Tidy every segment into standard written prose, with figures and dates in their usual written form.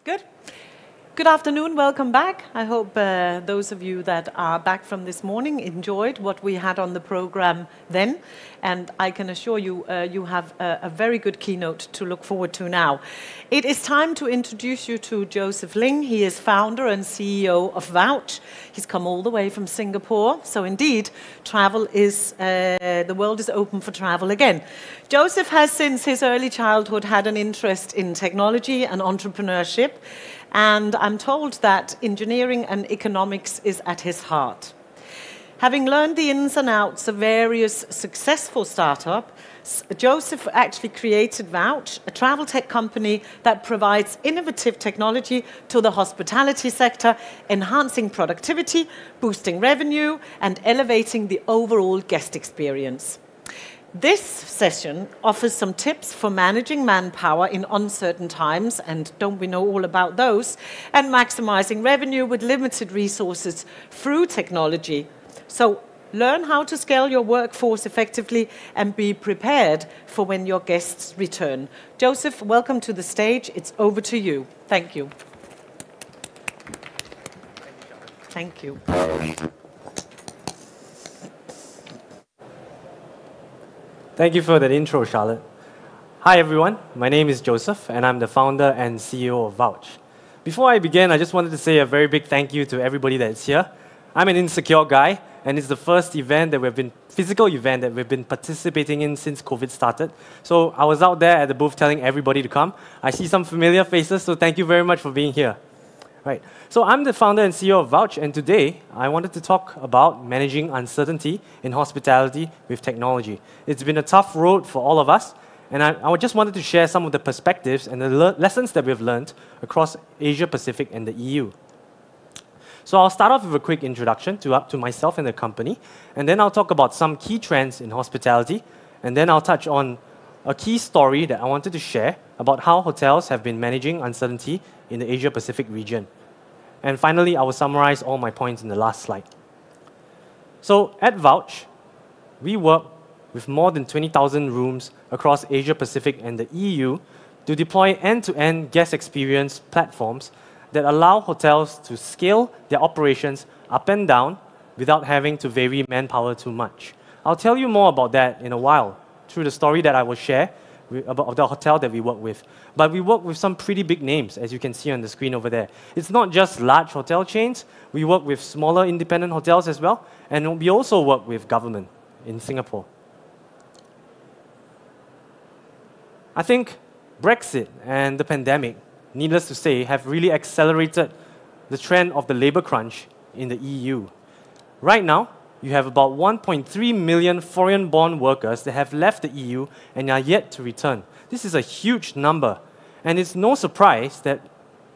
Good. Good afternoon, welcome back. I hope those of you that are back from this morning enjoyed what we had on the program then, and I can assure you, you have a very good keynote to look forward to now. It is time to introduce you to Joseph Ling. He is founder and CEO of Vouch. He's come all the way from Singapore, so indeed, travel is, the world is open for travel again. Joseph has since his early childhood had an interest in technology and entrepreneurship, and I'm told that engineering and economics is at his heart. Having learned the ins and outs of various successful startups, Joseph actually created Vouch, a travel tech company that provides innovative technology to the hospitality sector, enhancing productivity, boosting revenue, and elevating the overall guest experience. This session offers some tips for managing manpower in uncertain times, and don't we know all about those, and maximizing revenue with limited resources through technology. So learn how to scale your workforce effectively and be prepared for when your guests return. Joseph, welcome to the stage. It's over to you. Thank you. Thank you. Thank you for that intro, Charlotte. Hi everyone, my name is Joseph and I'm the founder and CEO of Vouch. Before I begin, I just wanted to say a very big thank you to everybody that's here. I'm an insecure guy and it's the first physical event that we've been participating in since COVID started. So I was out there at the booth telling everybody to come. I see some familiar faces, so thank you very much for being here. Right. So I'm the founder and CEO of Vouch, and today I wanted to talk about managing uncertainty in hospitality with technology. It's been a tough road for all of us, and I just wanted to share some of the perspectives and the lessons that we've learned across Asia Pacific and the EU. So I'll start off with a quick introduction to myself and the company, and then I'll talk about some key trends in hospitality, and then I'll touch on a key story that I wanted to share about how hotels have been managing uncertainty in the Asia Pacific region. And finally, I will summarize all my points in the last slide. So at Vouch, we work with more than 20,000 rooms across Asia Pacific and the EU to deploy end-to-end guest experience platforms that allow hotels to scale their operations up and down without having to vary manpower too much. I'll tell you more about that in a while through the story that I will share about the hotel that we work with. But we work with some pretty big names, as you can see on the screen over there. It's not just large hotel chains. We work with smaller independent hotels as well, and we also work with government in Singapore. I think Brexit and the pandemic, needless to say, have really accelerated the trend of the labor crunch in the EU. Right now, you have about 1.3 million foreign-born workers that have left the EU and are yet to return. This is a huge number, and it's no surprise that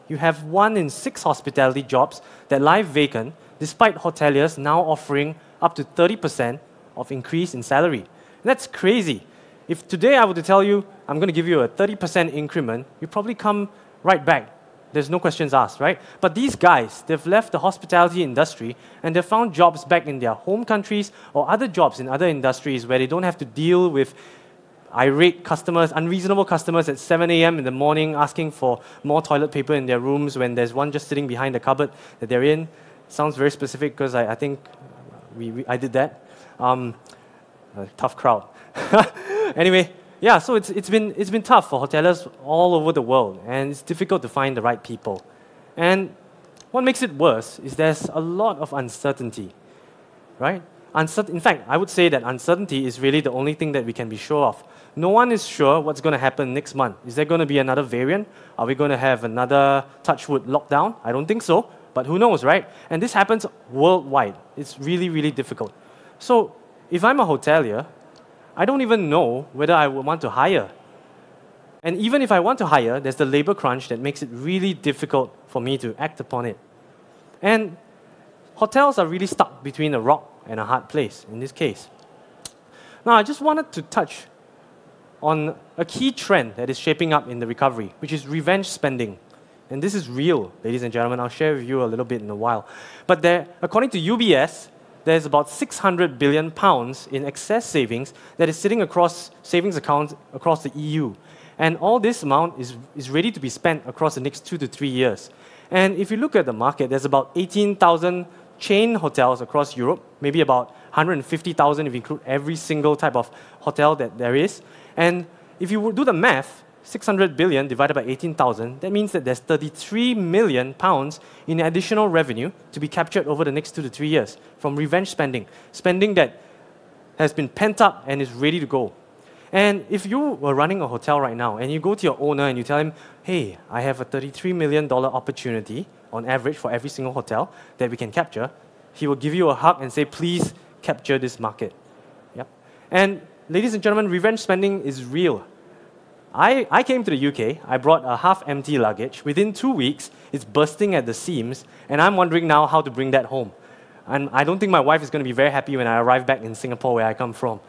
you have 1 in 6 hospitality jobs that lie vacant, despite hoteliers now offering up to 30% of increase in salary. That's crazy. If today I were to tell you, I'm going to give you a 30% increment, you probably come right back. There's no questions asked, right? But these guys, they've left the hospitality industry and they've found jobs back in their home countries or other jobs in other industries where they don't have to deal with irate customers, unreasonable customers at 7 a.m. in the morning asking for more toilet paper in their rooms when there's one just sitting behind the cupboard that they're in. Sounds very specific because I think I did that. A tough crowd. Anyway. Yeah, so it's been tough for hoteliers all over the world, and it's difficult to find the right people. And what makes it worse is there's a lot of uncertainty, right? In fact, I would say that uncertainty is really the only thing that we can be sure of. No one is sure what's going to happen next month. Is there going to be another variant? Are we going to have another, touch wood, lockdown? I don't think so, but who knows, right? And this happens worldwide. It's really, really difficult. So if I'm a hotelier, I don't even know whether I would want to hire. And even if I want to hire, there's the labor crunch that makes it really difficult for me to act upon it. And hotels are really stuck between a rock and a hard place in this case. Now, I just wanted to touch on a key trend that is shaping up in the recovery, which is revenge spending. And this is real, ladies and gentlemen. I'll share with you a little bit in a while. But according to UBS, there's about 600 billion pounds in excess savings that is sitting across savings accounts across the EU. And all this amount is ready to be spent across the next 2 to 3 years. And if you look at the market, there's about 18,000 chain hotels across Europe, maybe about 150,000 if you include every single type of hotel that there is. And if you do the math, 600 billion divided by 18,000, that means that there's 33 million pounds in additional revenue to be captured over the next 2 to 3 years from revenge spending, spending that has been pent up and is ready to go. And if you were running a hotel right now and you go to your owner and you tell him, hey, I have a $33 million opportunity on average for every single hotel that we can capture, he will give you a hug and say, please capture this market. Yep. And ladies and gentlemen, revenge spending is real. I came to the UK, I brought a half-empty luggage. Within 2 weeks, it's bursting at the seams, and I'm wondering now how to bring that home. And I don't think my wife is going to be very happy when I arrive back in Singapore, where I come from.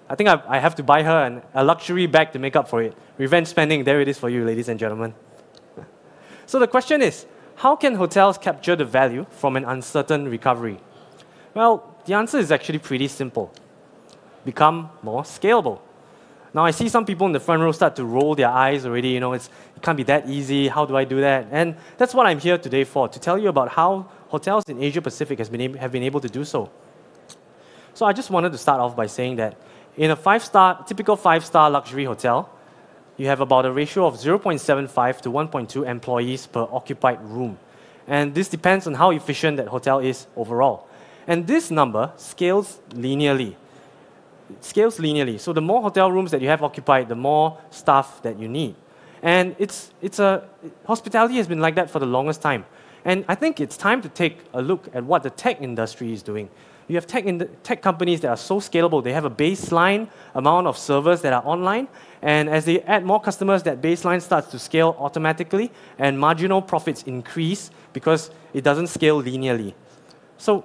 I think I have to buy her a luxury bag to make up for it. Revenge spending, there it is for you, ladies and gentlemen. So the question is, how can hotels capture the value from an uncertain recovery? Well, the answer is actually pretty simple. Become more scalable. Now, I see some people in the front row start to roll their eyes already. It can't be that easy. How do I do that? And that's what I'm here today for, to tell you about how hotels in Asia Pacific have been able to do so. So I just wanted to start off by saying that in a typical five-star luxury hotel, you have about a ratio of 0.75 to 1.2 employees per occupied room. And this depends on how efficient that hotel is overall. And this number scales linearly. It scales linearly. So the more hotel rooms that you have occupied, the more staff that you need. And hospitality has been like that for the longest time. And I think it's time to take a look at what the tech industry is doing. You have tech companies that are so scalable. They have a baseline amount of servers that are online, and as they add more customers, that baseline starts to scale automatically, and marginal profits increase because it doesn't scale linearly. So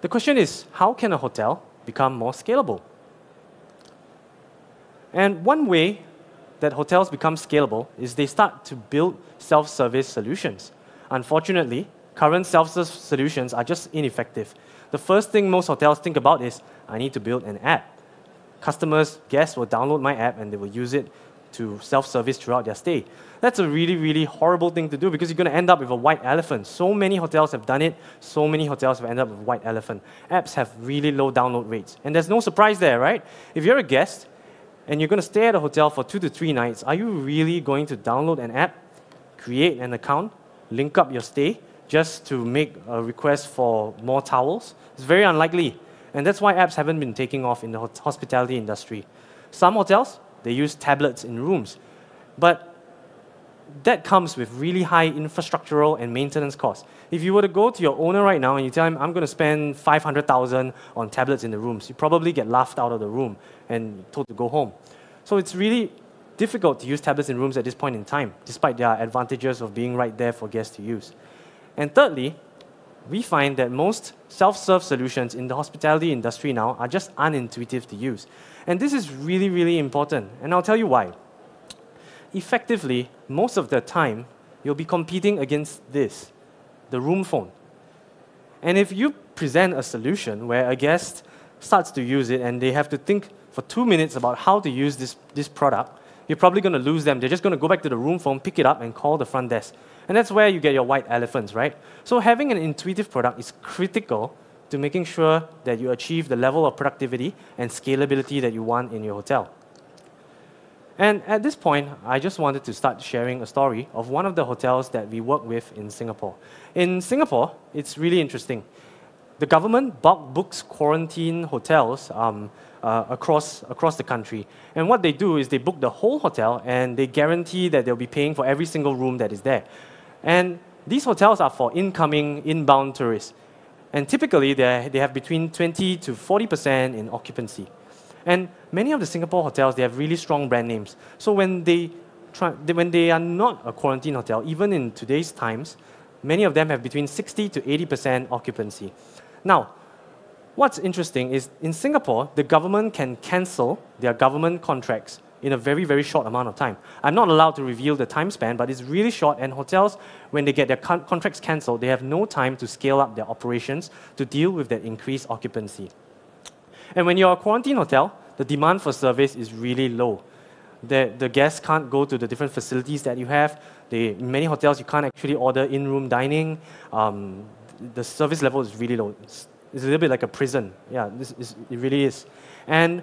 the question is, how can a hotel become more scalable? And one way that hotels become scalable is they start to build self-service solutions. Unfortunately, current self-service solutions are just ineffective. The first thing most hotels think about is, I need to build an app. Guests will download my app and they will use it to self-service throughout their stay. That's a really, really horrible thing to do because you're going to end up with a white elephant. So many hotels have done it. So many hotels have ended up with a white elephant. Apps have really low download rates. And there's no surprise there, right? If you're a guest and you're going to stay at a hotel for 2 to 3 nights, are you really going to download an app, create an account, link up your stay, just to make a request for more towels? It's very unlikely. And that's why apps haven't been taking off in the hospitality industry. Some hotels, they use tablets in rooms. But that comes with really high infrastructural and maintenance costs. If you were to go to your owner right now and you tell him, I'm going to spend 500,000 on tablets in the rooms, you probably get laughed out of the room and told to go home. So it's really difficult to use tablets in rooms at this point in time, despite their advantages of being right there for guests to use. And thirdly, we find that most self-serve solutions in the hospitality industry now are just unintuitive to use. And this is really, really important, and I'll tell you why. Effectively, most of the time, you'll be competing against this, the room phone. And if you present a solution where a guest starts to use it and they have to think for 2 minutes about how to use this product, you're probably going to lose them. They're just going to go back to the room phone, pick it up, and call the front desk. And that's where you get your white elephants, right? So having an intuitive product is critical to making sure that you achieve the level of productivity and scalability that you want in your hotel. And at this point, I just wanted to start sharing a story of one of the hotels that we work with in Singapore. In Singapore, it's really interesting. The government bulk books quarantine hotels across the country. And what they do is they book the whole hotel and they guarantee that they'll be paying for every single room that is there. And these hotels are for incoming, inbound tourists. And typically, they have between 20 to 40% in occupancy. And many of the Singapore hotels, they have really strong brand names. So when they are not a quarantine hotel, even in today's times, many of them have between 60 to 80% occupancy. Now, what's interesting is in Singapore, the government can cancel their government contracts in a very, very short amount of time. I'm not allowed to reveal the time span, but it's really short, and hotels, when they get their contracts cancelled, they have no time to scale up their operations to deal with that increased occupancy. And when you're a quarantine hotel, the demand for service is really low. the guests can't go to the different facilities that you have. In many hotels, you can't actually order in-room dining. The service level is really low. It's a little bit like a prison. Yeah, it really is. And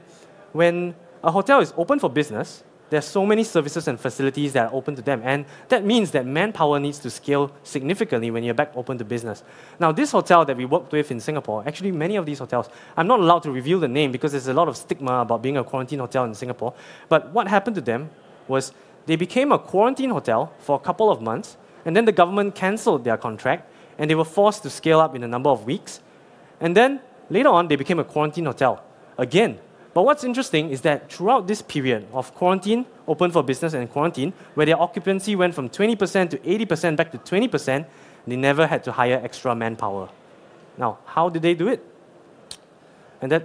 when a hotel is open for business, there's so many services and facilities that are open to them. And that means that manpower needs to scale significantly when you're back open to business. Now, this hotel that we worked with in Singapore, actually many of these hotels, I'm not allowed to reveal the name because there's a lot of stigma about being a quarantine hotel in Singapore. But what happened to them was they became a quarantine hotel for a couple of months, and then the government cancelled their contract, and they were forced to scale up in a number of weeks. And then later on, they became a quarantine hotel again. But what's interesting is that throughout this period of quarantine, open for business and quarantine, where their occupancy went from 20% to 80% back to 20%, they never had to hire extra manpower. Now, how did they do it? And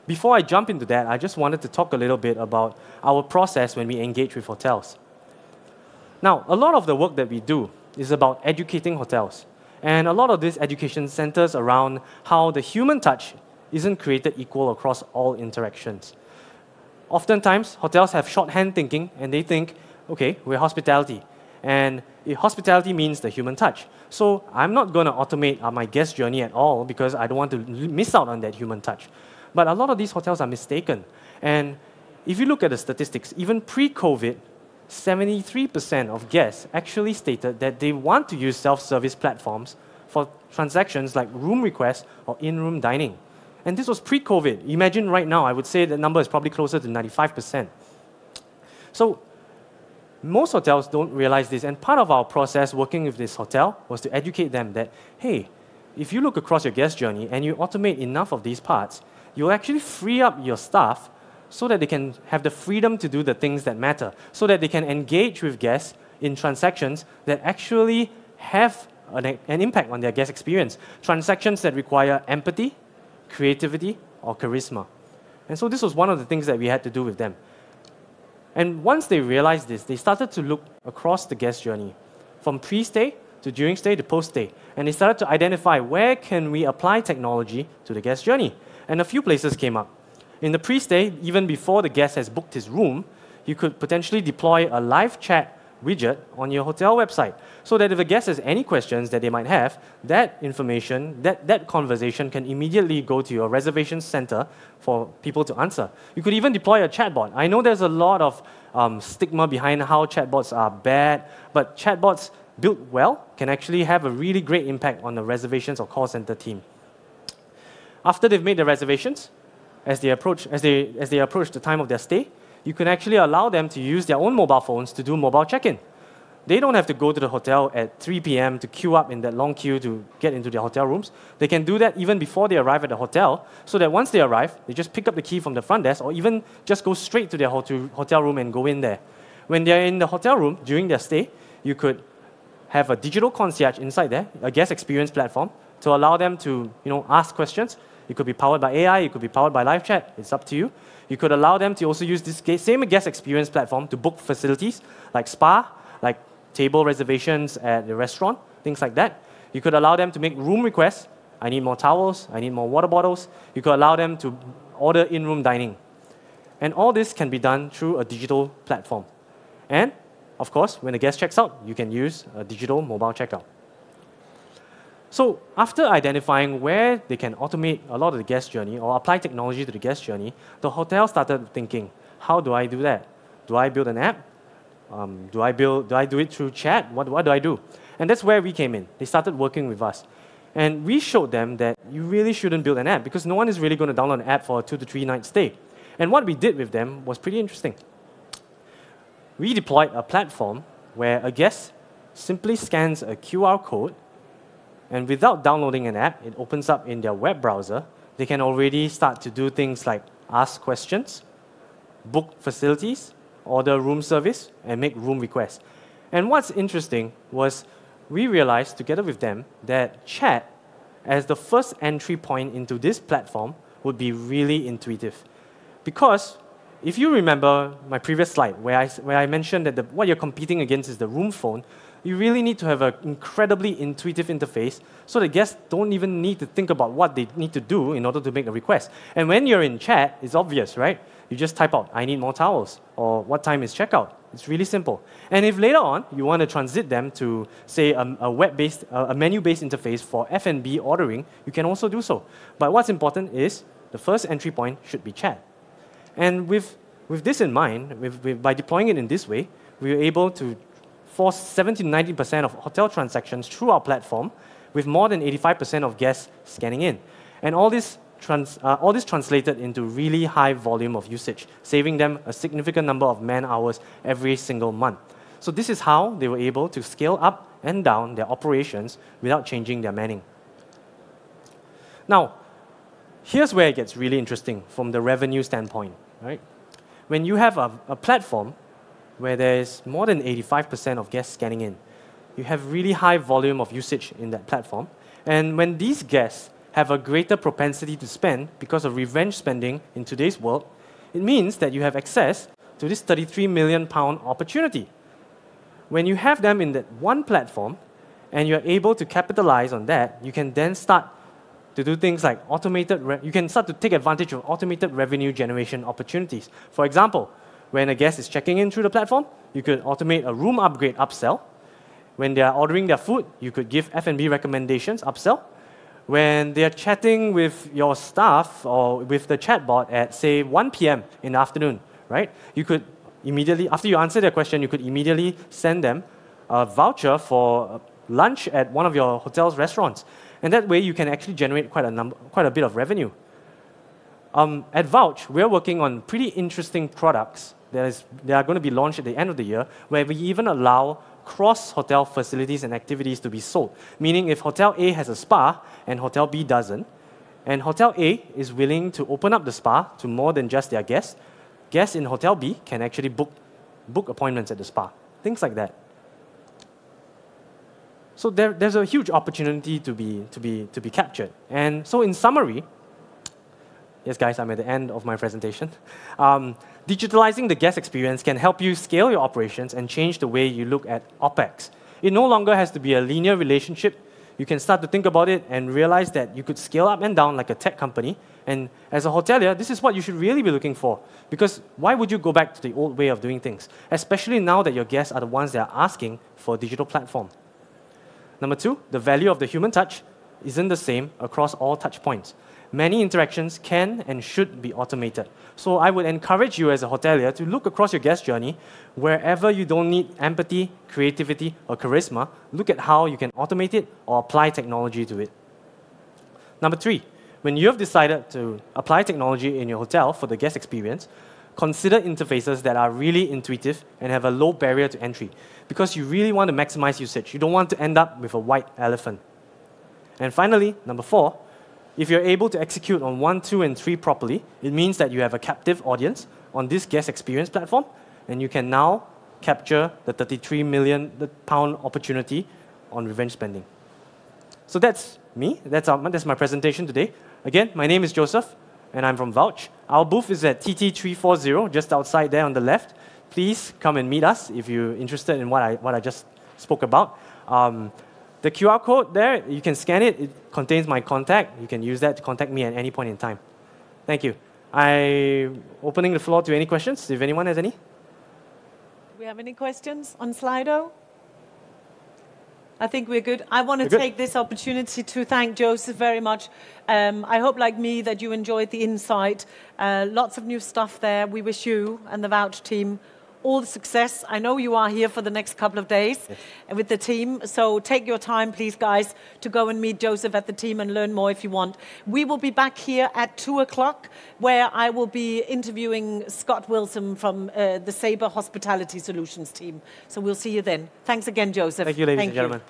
before I jump into that, I just wanted to talk a little bit about our process when we engage with hotels. Now, a lot of the work that we do is about educating hotels. And a lot of this education centers around how the human touch isn't created equal across all interactions. Oftentimes, hotels have shorthand thinking, and they think, okay, we're hospitality. And hospitality means the human touch. So I'm not going to automate my guest journey at all because I don't want to miss out on that human touch. But a lot of these hotels are mistaken. And if you look at the statistics, even pre-COVID, 73% of guests actually stated that they want to use self-service platforms for transactions like room requests or in-room dining. And this was pre-COVID. Imagine right now, I would say the number is probably closer to 95%. So most hotels don't realize this, and part of our process working with this hotel was to educate them that, hey, if you look across your guest journey and you automate enough of these parts, you'll actually free up your staff so that they can have the freedom to do the things that matter, so that they can engage with guests in transactions that actually have an impact on their guest experience. Transactions that require empathy, creativity, or charisma. And so this was one of the things that we had to do with them. And once they realized this, they started to look across the guest journey, from pre-stay to during stay to post-stay. And they started to identify where can we apply technology to the guest journey. And a few places came up. In the pre-stay, even before the guest has booked his room, you could potentially deploy a live chat widget on your hotel website, so that if a guest has any questions that they might have, that information, that conversation can immediately go to your reservation center for people to answer. You could even deploy a chatbot. I know there's a lot of stigma behind how chatbots are bad, but chatbots built well can actually have a really great impact on the reservations or call center team. After they've made the reservations, as they approach the time of their stay, you can actually allow them to use their own mobile phones to do mobile check-in. They don't have to go to the hotel at 3 p.m. to queue up in that long queue to get into their hotel rooms. They can do that even before they arrive at the hotel, so that once they arrive, they just pick up the key from the front desk or even just go straight to their hotel room and go in there. When they're in the hotel room during their stay, you could have a digital concierge inside there, a guest experience platform, to allow them to ask questions. It could be powered by AI, it could be powered by live chat, it's up to you. You could allow them to also use this same guest experience platform to book facilities like spa, like table reservations at the restaurant, things like that. You could allow them to make room requests. I need more towels, I need more water bottles. You could allow them to order in-room dining. And all this can be done through a digital platform. And, of course, when the guest checks out, you can use a digital mobile checkout. So after identifying where they can automate a lot of the guest journey or apply technology to the guest journey, the hotel started thinking, how do I do that? Do I build an app? Do I do it through chat? What do I do? And that's where we came in. They started working with us. And we showed them that you really shouldn't build an app because no one is really going to download an app for a 2 to 3 night stay. And what we did with them was pretty interesting. We deployed a platform where a guest simply scans a QR code, and without downloading an app, it opens up in their web browser. They can already start to do things like ask questions, book facilities, order room service, and make room requests. And what's interesting was we realized together with them that chat as the first entry point into this platform would be really intuitive. Because if you remember my previous slide where I mentioned that what you're competing against is the room phone, you really need to have an incredibly intuitive interface so the guests don't even need to think about what they need to do in order to make a request. And when you're in chat, it's obvious, right? You just type out, I need more towels, or what time is checkout. It's really simple. And if later on you want to transit them to, say, a web-based, a menu-based interface for F&B ordering, you can also do so. But what's important is the first entry point should be chat. And with this in mind, by deploying it in this way, we were able to force 70 to 90% of hotel transactions through our platform, with more than 85% of guests scanning in. And all this translated into really high volume of usage, saving them a significant number of man-hours every single month. So this is how they were able to scale up and down their operations without changing their manning. Now, here's where it gets really interesting from the revenue standpoint, right? When you have a platform where there's more than 85% of guests scanning in, you have really high volume of usage in that platform. And when these guests have a greater propensity to spend because of revenge spending in today's world, it means that you have access to this £33 million opportunity. When you have them in that one platform and you're able to capitalize on that, you can then start to do things like you can start to take advantage of automated revenue generation opportunities. For example, when a guest is checking in through the platform, you could automate a room upgrade upsell. When they are ordering their food, you could give F&B recommendations upsell. When they are chatting with your staff or with the chatbot at, say, 1 p.m. in the afternoon, right? You could immediately, after you answer their question, you could immediately send them a voucher for lunch at one of your hotel's restaurants. And that way, you can actually generate quite a bit of revenue. At Vouch, we're working on pretty interesting products that are going to be launched at the end of the year, where we even allow cross-hotel facilities and activities to be sold. Meaning if Hotel A has a spa and Hotel B doesn't, and Hotel A is willing to open up the spa to more than just their guests, guests in Hotel B can actually book appointments at the spa. Things like that. So there's a huge opportunity to be captured. And so in summary, yes, guys, I'm at the end of my presentation. Digitalizing the guest experience can help you scale your operations and change the way you look at OpEx. It no longer has to be a linear relationship. You can start to think about it and realize that you could scale up and down like a tech company. And as a hotelier, this is what you should really be looking for. Because why would you go back to the old way of doing things? Especially now that your guests are the ones that are asking for a digital platform. Number two, the value of the human touch isn't the same across all touch points. Many interactions can and should be automated. So I would encourage you as a hotelier to look across your guest journey. Wherever you don't need empathy, creativity, or charisma, look at how you can automate it or apply technology to it. Number three, when you have decided to apply technology in your hotel for the guest experience, consider interfaces that are really intuitive and have a low barrier to entry, because you really want to maximize usage. You don't want to end up with a white elephant. And finally, number four, if you're able to execute on 1, 2, and 3 properly, it means that you have a captive audience on this guest experience platform, and you can now capture the £33 million opportunity on revenge spending. So that's me. That's my presentation today. Again, my name is Joseph, and I'm from Vouch. Our booth is at TT340, just outside there on the left. Please come and meet us if you're interested in what I just spoke about. The QR code there, you can scan it. It contains my contact. You can use that to contact me at any point in time. Thank you. I'm opening the floor to any questions, if anyone has any. Do we have any questions on Slido? I think we're good. I want to take this opportunity to thank Joseph very much. I hope, like me, that you enjoyed the insight. Lots of new stuff there. We wish you and the Vouch team all the success. I know you are here for the next couple of days with the team, so take your time, please, guys, to go and meet Joseph at the team and learn more if you want. We will be back here at 2 o'clock, where I will be interviewing Scott Wilson from the Sabre Hospitality Solutions team. So we'll see you then. Thanks again, Joseph. Thank you, ladies and gentlemen.